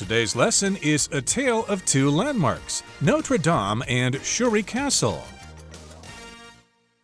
Today's lesson is a tale of two landmarks, Notre Dame and Shuri Castle.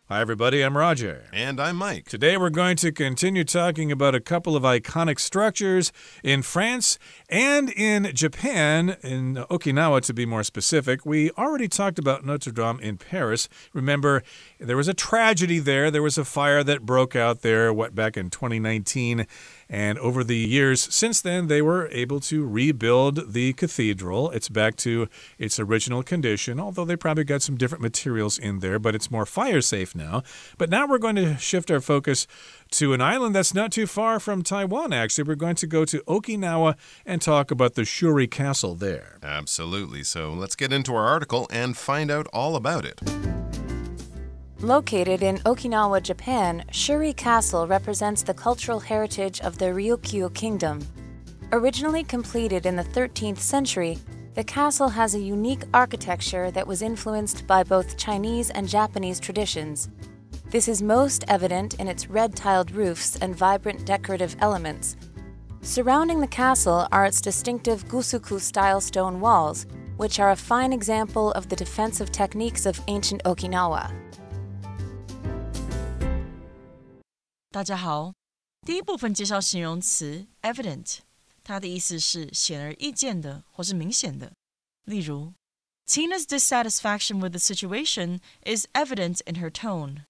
Hi, everybody. I'm Roger. And I'm Mike. Today we're going to continue talking about a couple of iconic structures in France and in Japan, in Okinawa to be more specific. We already talked about Notre Dame in Paris. Remember, there was a tragedy there. There was a fire that broke out there, back in 2019. And over the years since then, they were able to rebuild the cathedral. It's back to its original condition, although they probably got some different materials in there, but it's more fire safe now. But now we're going to shift our focus to an island that's not too far from Taiwan, actually. We're going to go to Okinawa and talk about the Shuri Castle there. Absolutely. So let's get into our article and find out all about it. Located in Okinawa, Japan, Shuri Castle represents the cultural heritage of the Ryukyu Kingdom. Originally completed in the 13th century, the castle has a unique architecture that was influenced by both Chinese and Japanese traditions. This is most evident in its red-tiled roofs and vibrant decorative elements. Surrounding the castle are its distinctive Gusuku-style stone walls, which are a fine example of the defensive techniques of ancient Okinawa. 大家好，第一部分介绍形容词 evident， 它的意思是显而易见的或是明显的。例如 Tina's dissatisfaction with the situation is evident in her tone.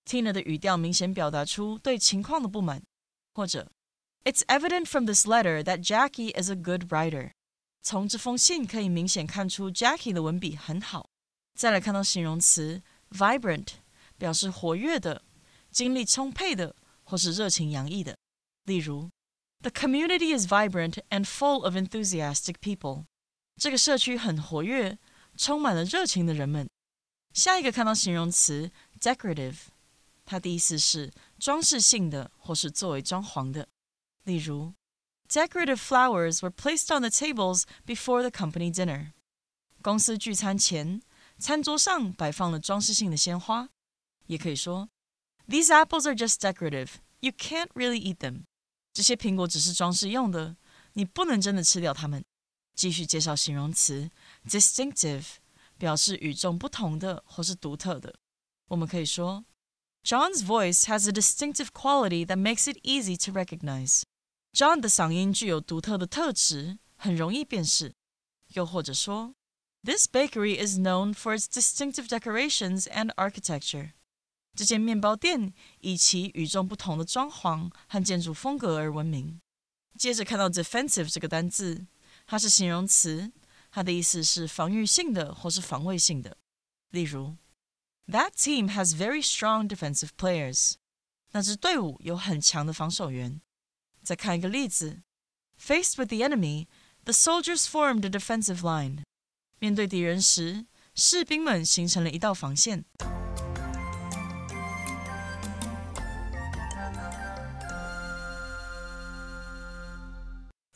Tina 的语调明显表达出对情况的不满。或者 It's evident from this letter that Jackie is a good writer. 从这封信可以明显看出 Jackie 的文笔很好。再来看到形容词 vibrant， 表示活跃的、精力充沛的或是热情洋溢的。例如 The community is vibrant and full of enthusiastic people. 这个社区很活跃，充满了热情的人们。下一个看到形容词 decorative， 它的意思是装饰性的或是作为装潢的。例如 Decorative flowers were placed on the tables before the company dinner. 公司聚餐前，餐桌上摆放了装饰性的鲜花。也可以说These apples are just decorative. You can't really eat them. 这些苹果只是装饰用的，你不能真的吃掉它们。继续介绍形容词 distinctive， 表示与众不同的或是独特的。我们可以说 John's voice has a distinctive quality that makes it easy to recognize. John 的嗓音具有独特的特质，很容易辨识。又或者说 This bakery is known for its distinctive decorations and architecture. 这间面包店以其与众不同的装潢和建筑风格而闻名。接着看到 defensive 这个单字，它是形容词，它的意思是防御性的或是防卫性的。例如 That team has very strong defensive players. 那支队伍有很强的防守员。再看一个例子 Faced with the enemy, the soldiers formed a defensive line. 面对敌人时，士兵们形成了一道防线。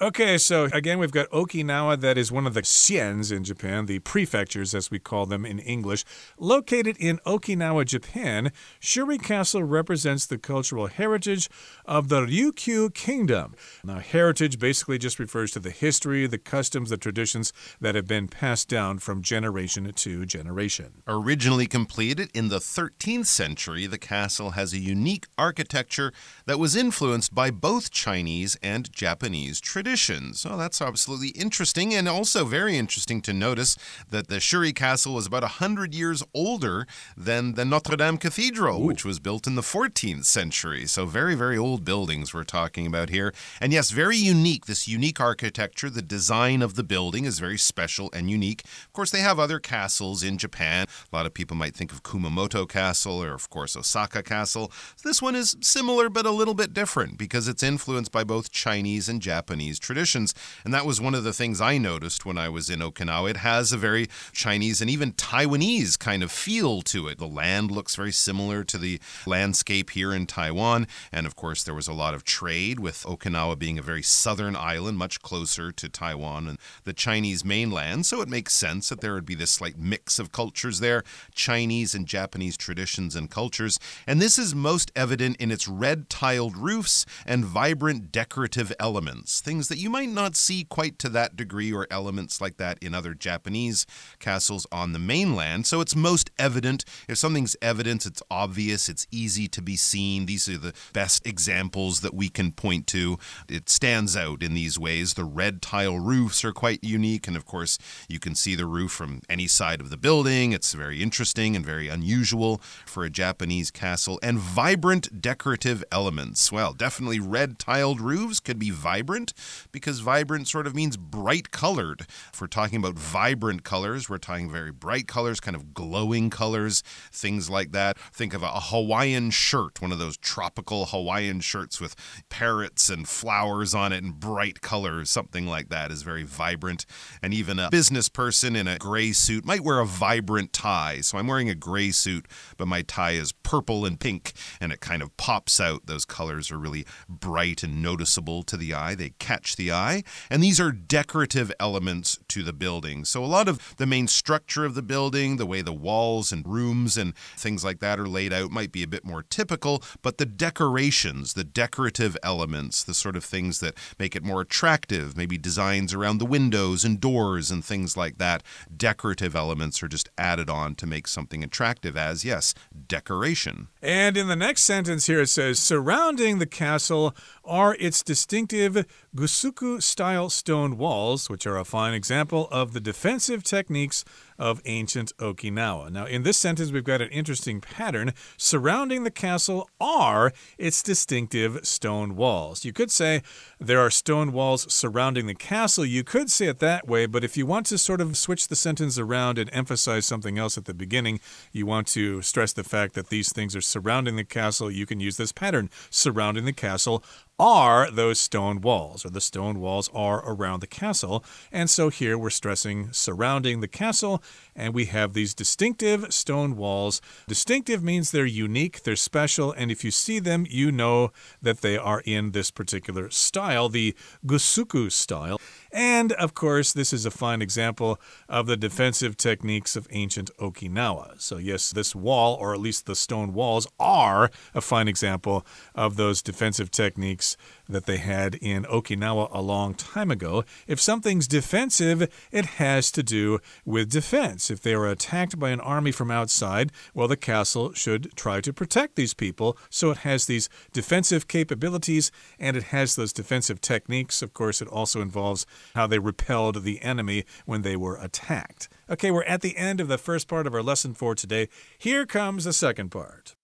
Okay, so again, we've got Okinawa, that is one of the xians in Japan, the prefectures as we call them in English. Located in Okinawa, Japan, Shuri Castle represents the cultural heritage of the Ryukyu Kingdom. Now, heritage basically just refers to the history, the customs, the traditions that have been passed down from generation to generation. Originally completed in the 13th century, the castle has a unique architecture that was influenced by both Chinese and Japanese traditions. So that's absolutely interesting, and also very interesting to notice that the Shuri Castle was about 100 years older than the Notre Dame Cathedral, which was built in the 14th century. So very, very old buildings we're talking about here. And yes, very unique, this unique architecture. The design of the building is very special and unique. Of course, they have other castles in Japan. A lot of people might think of Kumamoto Castle or, of course, Osaka Castle. This one is similar but a little bit different because it's influenced by both Chinese and Japanese traditions. And that was one of the things I noticed when I was in Okinawa. It has a very Chinese and even Taiwanese kind of feel to it. The land looks very similar to the landscape here in Taiwan. And of course, there was a lot of trade with Okinawa being a very southern island, much closer to Taiwan and the Chinese mainland. So it makes sense that there would be this slight mix of cultures there, Chinese and Japanese traditions and cultures. And this is most evident in its red-tiled roofs and vibrant decorative elements, things that you might not see quite to that degree or elements like that in other Japanese castles on the mainland. So it's most evident. If something's evident, it's obvious, it's easy to be seen. These are the best examples that we can point to. It stands out in these ways. The red tile roofs are quite unique, and of course, you can see the roof from any side of the building. It's very interesting and very unusual for a Japanese castle. And vibrant decorative elements. Well, definitely red tiled roofs could be vibrant, because vibrant sort of means bright colored. If we're talking about vibrant colors, we're talking very bright colors, kind of glowing colors, things like that. Think of a Hawaiian shirt, one of those tropical Hawaiian shirts with parrots and flowers on it and bright colors. Something like that is very vibrant. And even a business person in a gray suit might wear a vibrant tie. So I'm wearing a gray suit, but my tie is purple and pink, and it kind of pops out. Those colors are really bright and noticeable to the eye. They catch the eye. And these are decorative elements to the building. So a lot of the main structure of the building, the way the walls and rooms and things like that are laid out might be a bit more typical, but the decorations, the decorative elements, the sort of things that make it more attractive, maybe designs around the windows and doors and things like that, decorative elements are just added on to make something attractive as, yes, decoration. And in the next sentence here it says, surrounding the castle are its distinctive Gusuku-style stone walls, which are a fine example of the defensive techniques of ancient Okinawa. Now, in this sentence, we've got an interesting pattern. Surrounding the castle are its distinctive stone walls. You could say there are stone walls surrounding the castle. You could say it that way, but if you want to sort of switch the sentence around and emphasize something else at the beginning, you want to stress the fact that these things are surrounding the castle, you can use this pattern. Surrounding the castle are those stone walls, or the stone walls are around the castle. And so here we're stressing surrounding the castle, and we have these distinctive stone walls. Distinctive means they're unique, they're special, and if you see them, you know that they are in this particular style, the Gusuku style. And, of course, this is a fine example of the defensive techniques of ancient Okinawa. So, yes, this wall, or at least the stone walls, are a fine example of those defensive techniques that they had in Okinawa a long time ago. If something's defensive, it has to do with defense. If they are attacked by an army from outside, well, the castle should try to protect these people. So it has these defensive capabilities, and it has those defensive techniques. Of course, it also involves how they repelled the enemy when they were attacked. Okay, we're at the end of the first part of our lesson for today. Here comes the second part.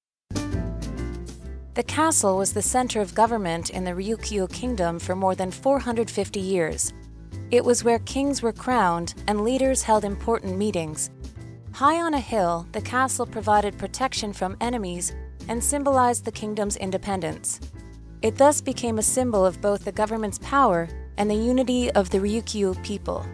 The castle was the center of government in the Ryukyu kingdom for more than 450 years. It was where kings were crowned and leaders held important meetings. High on a hill, the castle provided protection from enemies and symbolized the kingdom's independence. It thus became a symbol of both the government's power and the unity of the Ryukyu people.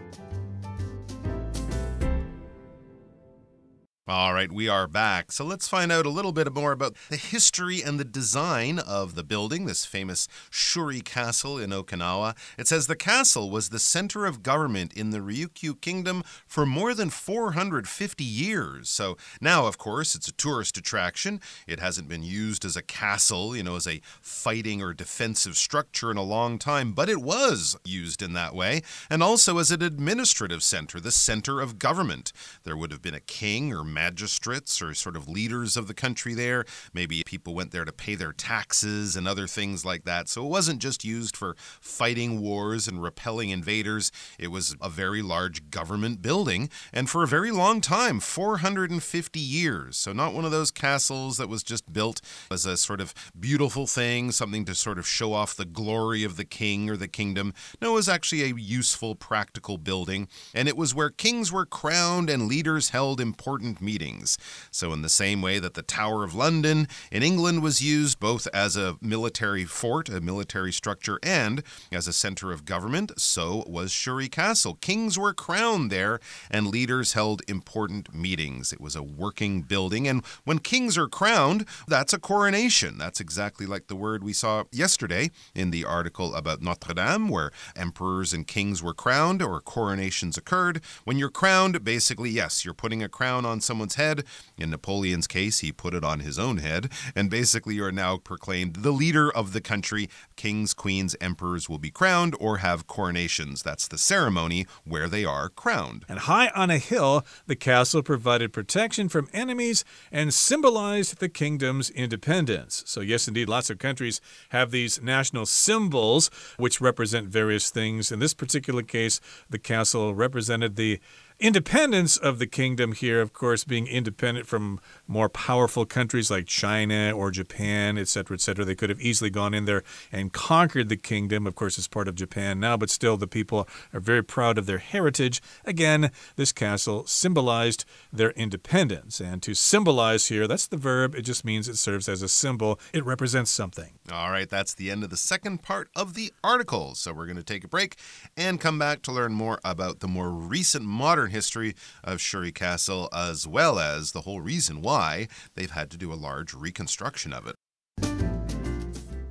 All right, we are back. So let's find out a little bit more about the history and the design of the building, this famous Shuri Castle in Okinawa. It says the castle was the center of government in the Ryukyu Kingdom for more than 450 years. So now, of course, it's a tourist attraction. It hasn't been used as a castle, as a fighting or defensive structure in a long time, but it was used in that way, and also as an administrative center, the center of government. There would have been a king or magistrates or sort of leaders of the country there. Maybe people went there to pay their taxes and other things like that. So it wasn't just used for fighting wars and repelling invaders. It was a very large government building, and for a very long time, 450 years. So not one of those castles that was just built as a sort of beautiful thing, something to sort of show off the glory of the king or the kingdom. No, it was actually a useful, practical building, and it was where kings were crowned and leaders held important meetings. So in the same way that the Tower of London in England was used both as a military fort, a military structure, and as a center of government, so was Shuri Castle. Kings were crowned there, and leaders held important meetings. It was a working building, and when kings are crowned, that's a coronation. That's exactly like the word we saw yesterday in the article about Notre Dame, where emperors and kings were crowned, or coronations occurred. When you're crowned, basically, yes, you're putting a crown on someone someone's head. In Napoleon's case, he put it on his own head. And basically, you are now proclaimed the leader of the country. Kings, queens, emperors will be crowned or have coronations. That's the ceremony where they are crowned. And high on a hill, the castle provided protection from enemies and symbolized the kingdom's independence. So yes, indeed, lots of countries have these national symbols which represent various things. In this particular case, the castle represented the independence of the kingdom here, of course, being independent from more powerful countries like China or Japan, etc., etc. They could have easily gone in there and conquered the kingdom. Of course, it's part of Japan now, but still the people are very proud of their heritage. Again, this castle symbolized their independence. And to symbolize here, that's the verb. It just means it serves as a symbol. It represents something. All right, that's the end of the second part of the article. So we're going to take a break and come back to learn more about the more recent modern history of Shuri Castle, as well as the whole reason why they've had to do a large reconstruction of it.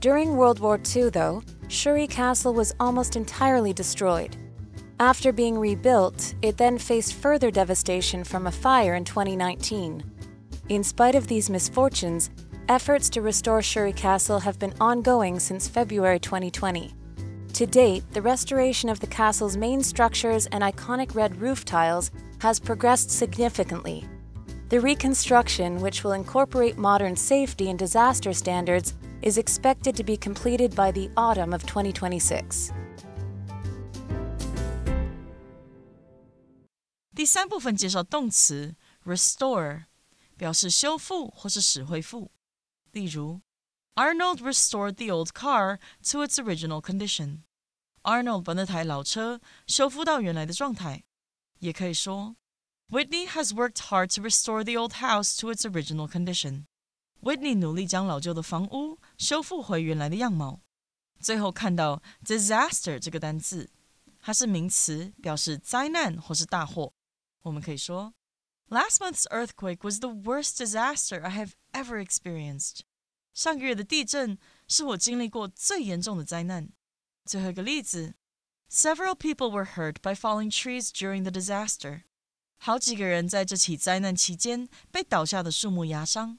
During World War II, though, Shuri Castle was almost entirely destroyed. After being rebuilt, it then faced further devastation from a fire in 2019. In spite of these misfortunes, efforts to restore Shuri Castle have been ongoing since February 2020. To date, the restoration of the castle's main structures and iconic red roof tiles has progressed significantly. The reconstruction, which will incorporate modern safety and disaster standards, is expected to be completed by the autumn of 2026. 第三部分介绍动词 restore， 表示修复或是使恢复。例如 Arnold restored the old car to its original condition. Arnold 把那台老车修复到原来的状态。也可以说 Whitney has worked hard to restore the old house to its original condition. Whitney 努力将老旧的房屋修复回原来的样貌。最后看到 disaster 这个单字，它是名词，表示灾难或是大祸。我们可以说 Last month's earthquake was the worst disaster I have ever experienced. 上个月的地震是我经历过最严重的灾难。最后一个例子 Several people were hurt by falling trees during the disaster. 好几个人在这起灾难期间被倒下的树木压伤。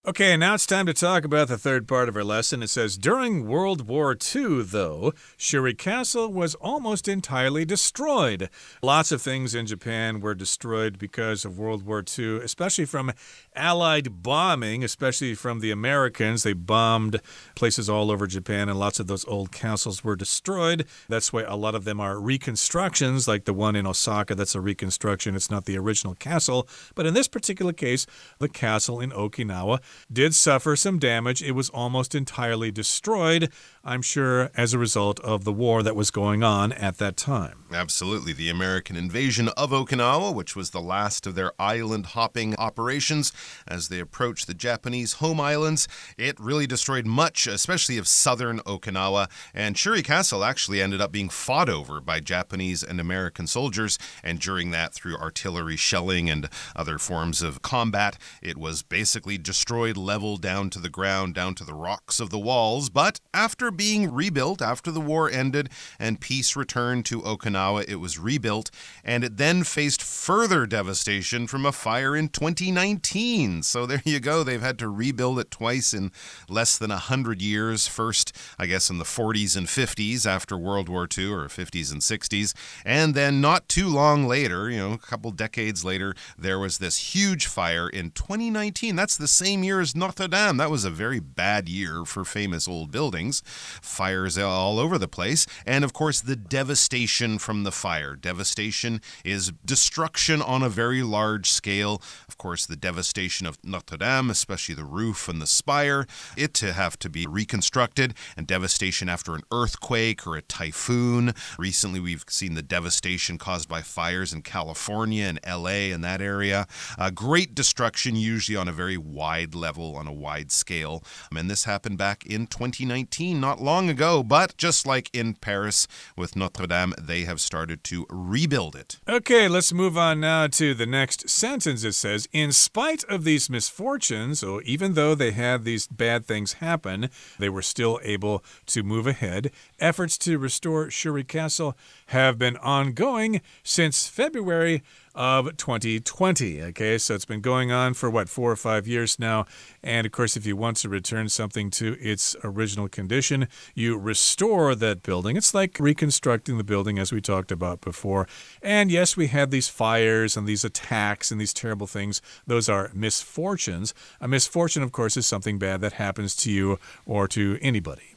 Okay, now it's time to talk about the third part of our lesson. It says, during World War II, though, Shuri Castle was almost entirely destroyed. Lots of things in Japan were destroyed because of World War II, especially from Allied bombing, especially from the Americans. They bombed places all over Japan, and lots of those old castles were destroyed. That's why a lot of them are reconstructions, like the one in Osaka. That's a reconstruction. It's not the original castle. But in this particular case, the castle in Okinawa did suffer some damage. It was almost entirely destroyed, I'm sure, as a result of the war that was going on at that time. Absolutely. The American invasion of Okinawa, which was the last of their island-hopping operations as they approached the Japanese home islands, it really destroyed much, especially of southern Okinawa. And Shuri Castle actually ended up being fought over by Japanese and American soldiers. And during that, through artillery shelling and other forms of combat, it was basically destroyed, leveled down to the ground, down to the rocks of the walls. But after being rebuilt, after the war ended and peace returned to Okinawa, it was rebuilt, and it then faced further devastation from a fire in 2019. So there you go. They've had to rebuild it twice in less than 100 years. First, I guess, in the 40s and 50s after World War II, or 50s and 60s. And then not too long later, a couple decades later, there was this huge fire in 2019. That's the same year as Notre Dame. That was a very bad year for famous old buildings. Fires all over the place. And of course, the devastation from the fire. Devastation is destruction on a very large scale. Of course, the devastation of Notre Dame, especially the roof and the spire, it to have to be reconstructed. And devastation after an earthquake or a typhoon. Recently, we've seen the devastation caused by fires in California and LA and that area. Great destruction, usually on a very wide level, on a wide scale. And this happened back in 2019, not not long ago, but just like in Paris with Notre Dame, they have started to rebuild it. Okay, let's move on now to the next sentence. It says, in spite of these misfortunes, so even though they had these bad things happen, they were still able to move ahead. Efforts to restore Shuri Castle have been ongoing since February of 2020. Okay, so it's been going on for 4 or 5 years now. And of course, if you want to return something to its original condition, you restore that building. It's like reconstructing the building as we talked about before. And yes, we had these fires and these attacks and these terrible things. Those are misfortunes. A misfortune, of course, is something bad that happens to you or to anybody.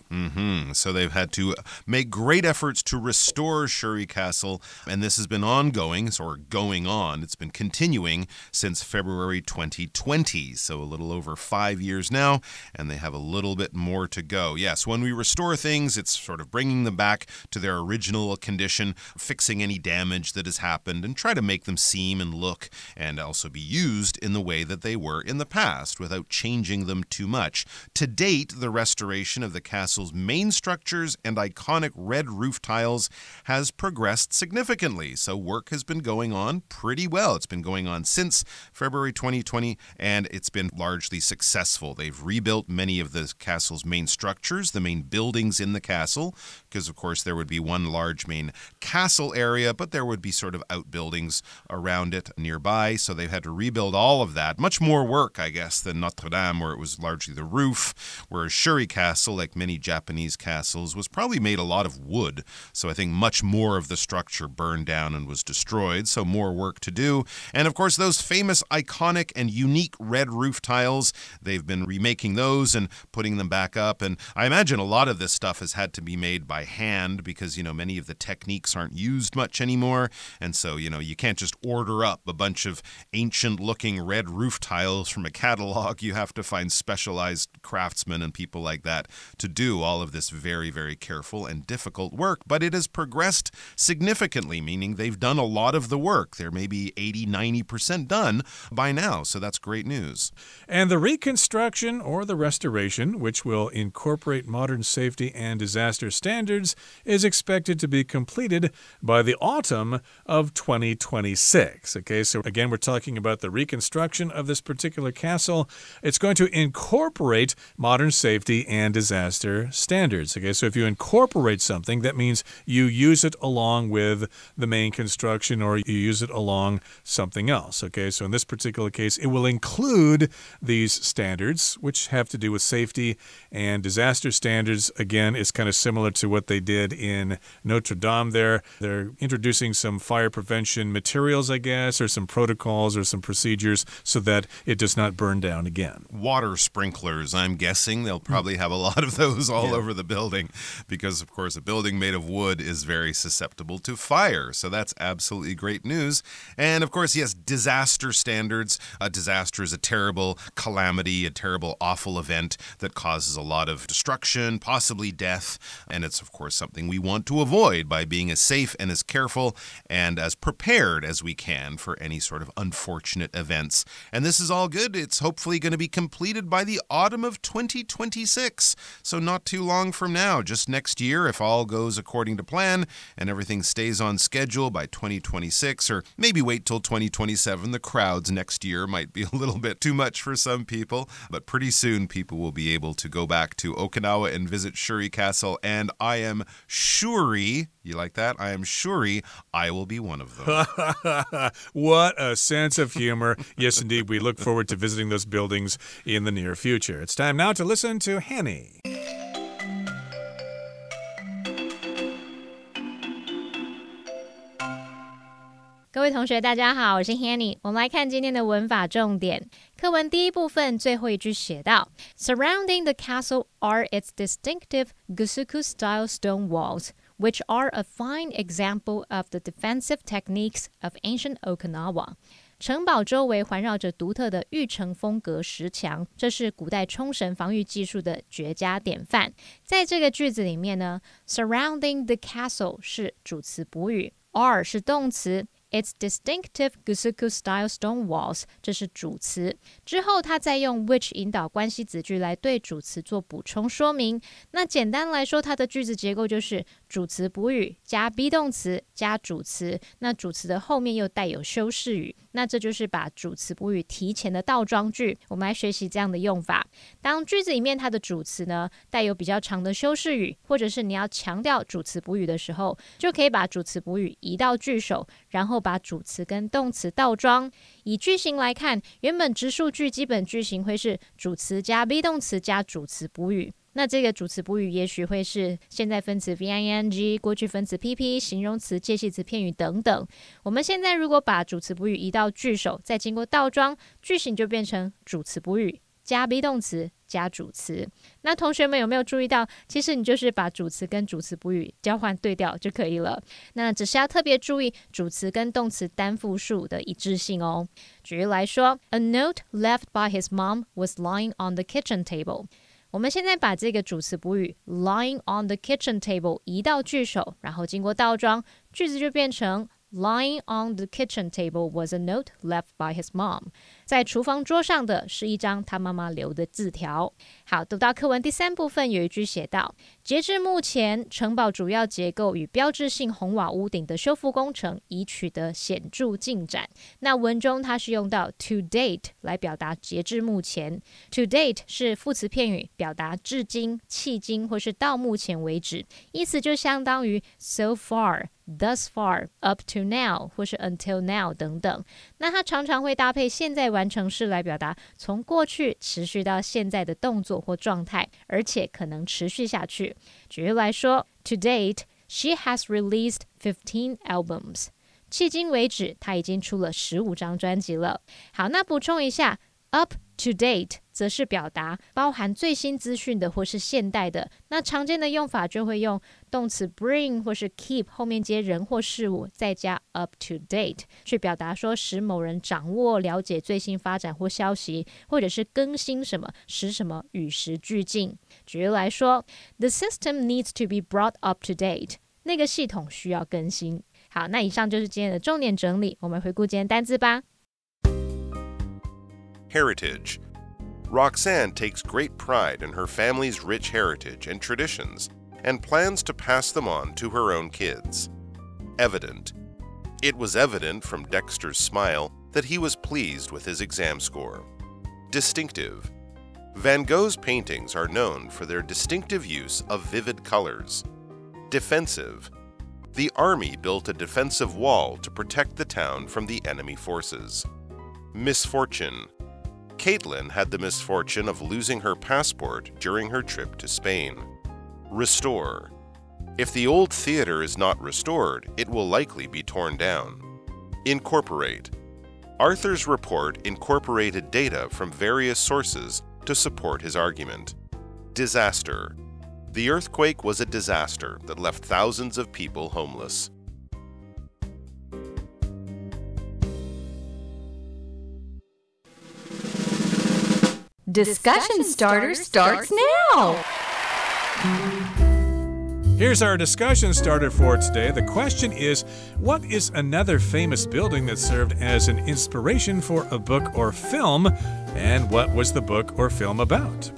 So they've had to make great efforts to restore Shuri Castle, and this has been ongoing, or going on. It's been continuing since February 2020, so a little over 5 years now, and they have a little bit more to go. Yes, when we restore things, it's sort of bringing them back to their original condition, fixing any damage that has happened, and try to make them seem and look and also be used in the way that they were in the past without changing them too much. To date, the restoration of the castle main structures and iconic red roof tiles has progressed significantly. So work has been going on pretty well. It's been going on since February 2020, and it's been largely successful. They've rebuilt many of the castle's main structures, the main buildings in the castle, because of course there would be one large main castle area, but there would be sort of outbuildings around it nearby. So they've had to rebuild all of that. Much more work, I guess, than Notre Dame, where it was largely the roof, whereas Shuri Castle, like many Japanese castles, was probably made a lot of wood. So I think much more of the structure burned down and was destroyed, so more work to do. And of course, those famous, iconic, and unique red roof tiles, they've been remaking those and putting them back up. And I imagine a lot of this stuff has had to be made by hand because, many of the techniques aren't used much anymore. And so, you can't just order up a bunch of ancient-looking red roof tiles from a catalog. You have to find specialized craftsmen and people like that to do all of this very, very careful and difficult work, but it has progressed significantly, meaning they've done a lot of the work. They're maybe 80-90% done by now, so that's great news. And the reconstruction or the restoration, which will incorporate modern safety and disaster standards, is expected to be completed by the autumn of 2026. Okay, so again, we're talking about the reconstruction of this particular castle. It's going to incorporate modern safety and disaster standards. Okay, so if you incorporate something, that means you use it along with the main construction or you use it along something else. Okay, so in this particular case, it will include these standards, which have to do with safety and disaster standards. Again, it's kind of similar to what they did in Notre Dame there. They're introducing some fire prevention materials, I guess, or some protocols or some procedures so that it does not burn down again. Water sprinklers, I'm guessing. They'll probably have a lot of those all over the building because, of course, a building made of wood is very susceptible to fire. So that's absolutely great news. And, of course, yes, disaster standards. A disaster is a terrible calamity, a terrible, awful event that causes a lot of destruction, possibly death. And it's, of course, something we want to avoid by being as safe and as careful and as prepared as we can for any sort of unfortunate events. And this is all good. It's hopefully going to be completed by the autumn of 2026. So not too long from now, just next year, if all goes according to plan and everything stays on schedule by 2026, or maybe wait till 2027. The crowds next year might be a little bit too much for some people, but pretty soon people will be able to go back to Okinawa and visit Shuri Castle, and I am sure-y, you like that? I am sure-y I will be one of them. What a sense of humor. Yes, indeed, we look forward to visiting those buildings in the near future. It's time now to listen to Hanny. 各位同学大家好，我是 Hanny。 我们来看今天的文法重点。课文第一部分最后一句写到 Surrounding the castle are its distinctive Gusuku-style stone walls, which are a fine example of the defensive techniques of ancient Okinawa. 城堡周围环绕着独特的玉城风格石墙，这是古代冲绳防御技术的绝佳典范。在这个句子里面呢 ，surrounding the castle 是主词补语，are 是动词 its distinctive Gusuku-style stone walls， 这是主词。之后他再用 which 引导关系子句来对主词做补充说明。那简单来说，它的句子结构就是主词补语加 be 动词加主词，那主词的后面又带有修饰语，那这就是把主词补语提前的倒装句。我们来学习这样的用法。当句子里面它的主词呢带有比较长的修饰语，或者是你要强调主词补语的时候，就可以把主词补语移到句首，然后把主词跟动词倒装。以句型来看，原本直述句基本句型会是主词加 be 动词加主词补语，那这个主词补语也许会是现在分词 VING、 过去分词 PP、 形容词、介系词、片语等等。我们现在如果把主词补语移到句首，再经过倒装，句型就变成主词补语加 be 动词加主词。那同学们有没有注意到，其实你就是把主词跟主词补语交换对调就可以了。那只是要特别注意主词跟动词单复数的一致性哦。举例来说 ，A note left by his mom was lying on the kitchen table。我们现在把这个主词补语 lying on the kitchen table 移到句首，然后经过倒装，句子就变成Lying on the kitchen table was a note left by his mom. 在厨房桌上的是一张他妈妈留的字条。好，读到课文第3部分，有一句写道：截至目前，城堡主要结构与标志性红瓦屋顶的修复工程已取得显著进展。那文中它是用到 to date 来表达截至目前。to date 是副词片语，表达至今、迄今或是到目前为止，意思就相当于 so far。Thus far, up to now, 或是 until now 等等。那它常常会搭配现在完成式来表达从过去持续到现在的动作或状态，而且可能持续下去。举例来说 To date, she has released 15 albums. 迄今为止，她已经出了15张专辑了。好，那补充一下 up to date 则是表达包含最新资讯的或是现代的，那常见的用法就会用动词 bring 或是 keep 后面接人或事物，再加 up to date 去表达说使某人掌握了解最新发展或消息，或者是更新什么，使什么与时俱进。举例来说 The system needs to be brought up to date. 那个系统需要更新。好，那以上就是今天的重点整理，我们回顾今天单字吧。Heritage. Roxanne takes great pride in her family's rich heritage and traditions and plans to pass them on to her own kids. Evident. It was evident from Dexter's smile that he was pleased with his exam score. Distinctive. Van Gogh's paintings are known for their distinctive use of vivid colors. Defensive. The army built a defensive wall to protect the town from the enemy forces. Misfortune. Caitlin had the misfortune of losing her passport during her trip to Spain. Restore. If the old theater is not restored, it will likely be torn down. Incorporate. Arthur's report incorporated data from various sources to support his argument. Disaster. The earthquake was a disaster that left thousands of people homeless. Discussion Starter starts now! Here's our discussion starter for today. The question is, what is another famous building that served as an inspiration for a book or film? And what was the book or film about?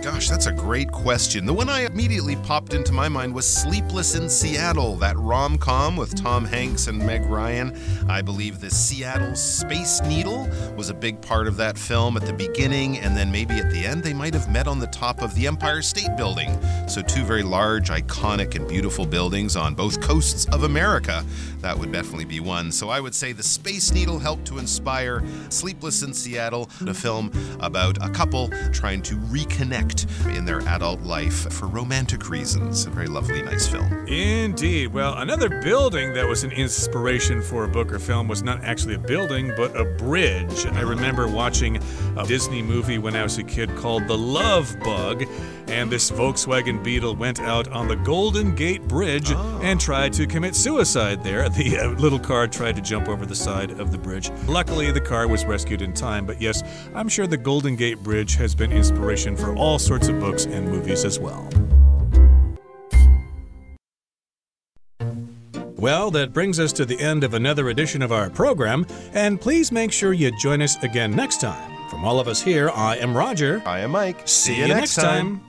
Gosh, that's a great question. The one I immediately popped into my mind was Sleepless in Seattle, that rom-com with Tom Hanks and Meg Ryan. I believe the Seattle Space Needle was a big part of that film at the beginning, and then maybe at the end they might have met on the top of the Empire State Building. So two very large, iconic, and beautiful buildings on both coasts of America. That would definitely be one. So I would say the Space Needle helped to inspire Sleepless in Seattle, a film about a couple trying to reconnect in their adult life for romantic reasons. A very lovely, nice film. Indeed. Well, another building that was an inspiration for a book or film was not actually a building, but a bridge. I remember watching a Disney movie when I was a kid called The Love Bug, and this Volkswagen Beetle went out on the Golden Gate Bridge and tried to commit suicide there. The little car tried to jump over the side of the bridge. Luckily, the car was rescued in time, but yes, I'm sure the Golden Gate Bridge has been inspiration for all sorts of books and movies as well. Well, that brings us to the end of another edition of our program, and please make sure you join us again next time. From all of us here, I am Roger. I am Mike. See you next time.